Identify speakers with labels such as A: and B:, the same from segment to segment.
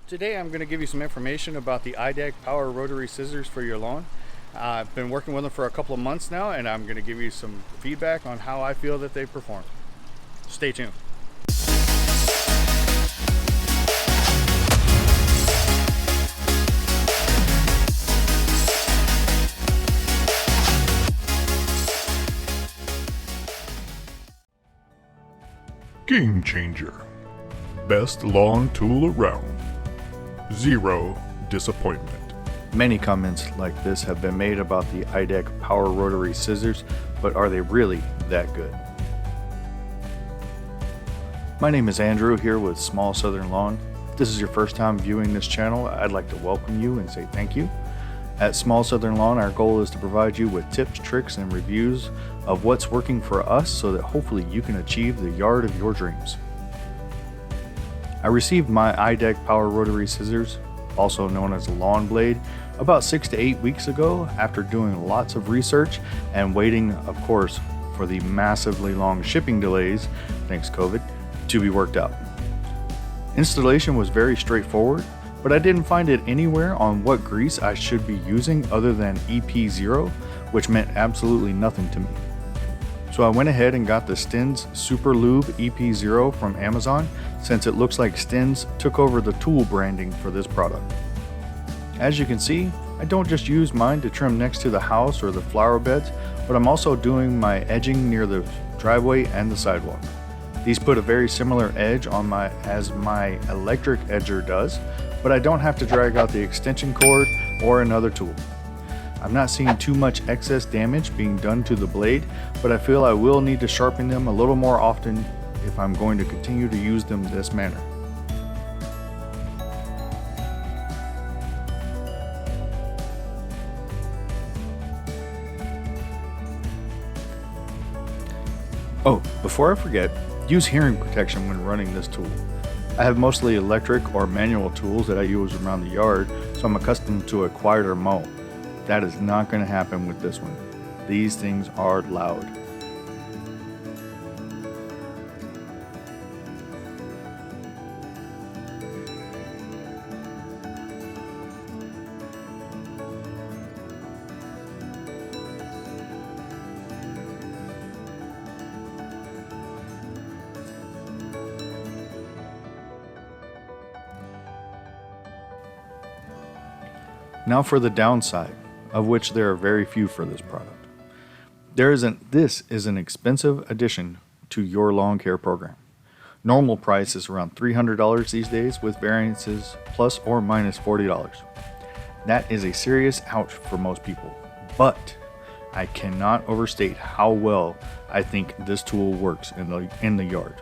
A: Today I'm going to give you some information about the Idech Power Rotary Scissors for your lawn. I've been working with them for a couple of months now, and I'm going to give you some feedback on how I feel that they perform. Stay tuned.
B: Game changer. Best lawn tool around. Zero disappointment.
C: Many comments like this have been made about the Idech Power Rotary Scissors, but are they really that good? My name is Andrew here with Small Southern Lawn. If this is your first time viewing this channel, I'd like to welcome you and say thank you. At Small Southern Lawn, our goal is to provide you with tips, tricks, and reviews of what's working for us so that hopefully you can achieve the yard of your dreams. I received my Idech Power Rotary Scissors, also known as a lawn blade, about 6 to 8 weeks ago after doing lots of research and waiting, of course, for the massively long shipping delays, thanks COVID, to be worked out. Installation was very straightforward, but I didn't find it anywhere on what grease I should be using other than EP0, which meant absolutely nothing to me. So I went ahead and got the Stens Super Lube EP0 from Amazon, since it looks like Stens took over the tool branding for this product. As you can see, I don't just use mine to trim next to the house or the flower beds, but I'm also doing my edging near the driveway and the sidewalk. These put a very similar edge on as my electric edger does, but I don't have to drag out the extension cord or another tool. I'm not seeing too much excess damage being done to the blade, but I feel I will need to sharpen them a little more often if I'm going to continue to use them this manner. Oh, before I forget, use hearing protection when running this tool. I have mostly electric or manual tools that I use around the yard, so I'm accustomed to a quieter moan. That is not going to happen with this one. These things are loud. Now for the downside, of which there are very few for this product. This is an expensive addition to your lawn care program. Normal price is around $300 these days, with variances plus or minus $40. That is a serious ouch for most people, but I cannot overstate how well I think this tool works in the yard.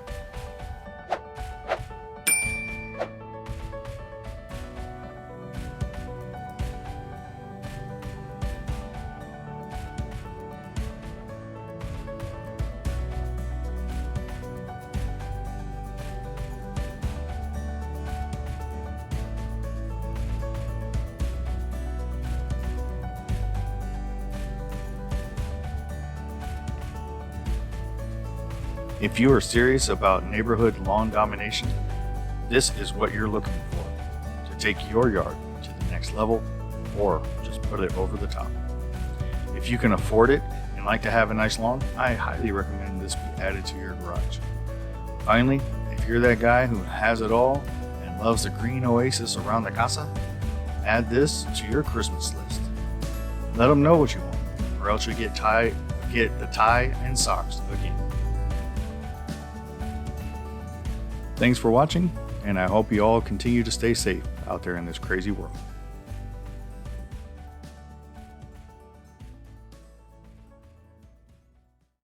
C: If you are serious about neighborhood lawn domination, this is what you're looking for to take your yard to the next level, or just put it over the top. If you can afford it and like to have a nice lawn, I highly recommend this be added to your garage. Finally, if you're that guy who has it all and loves the green oasis around the casa, add this to your Christmas list. Let them know what you want, or else you get the tie and socks again. Thanks for watching, and I hope you all continue to stay safe out there in this crazy world.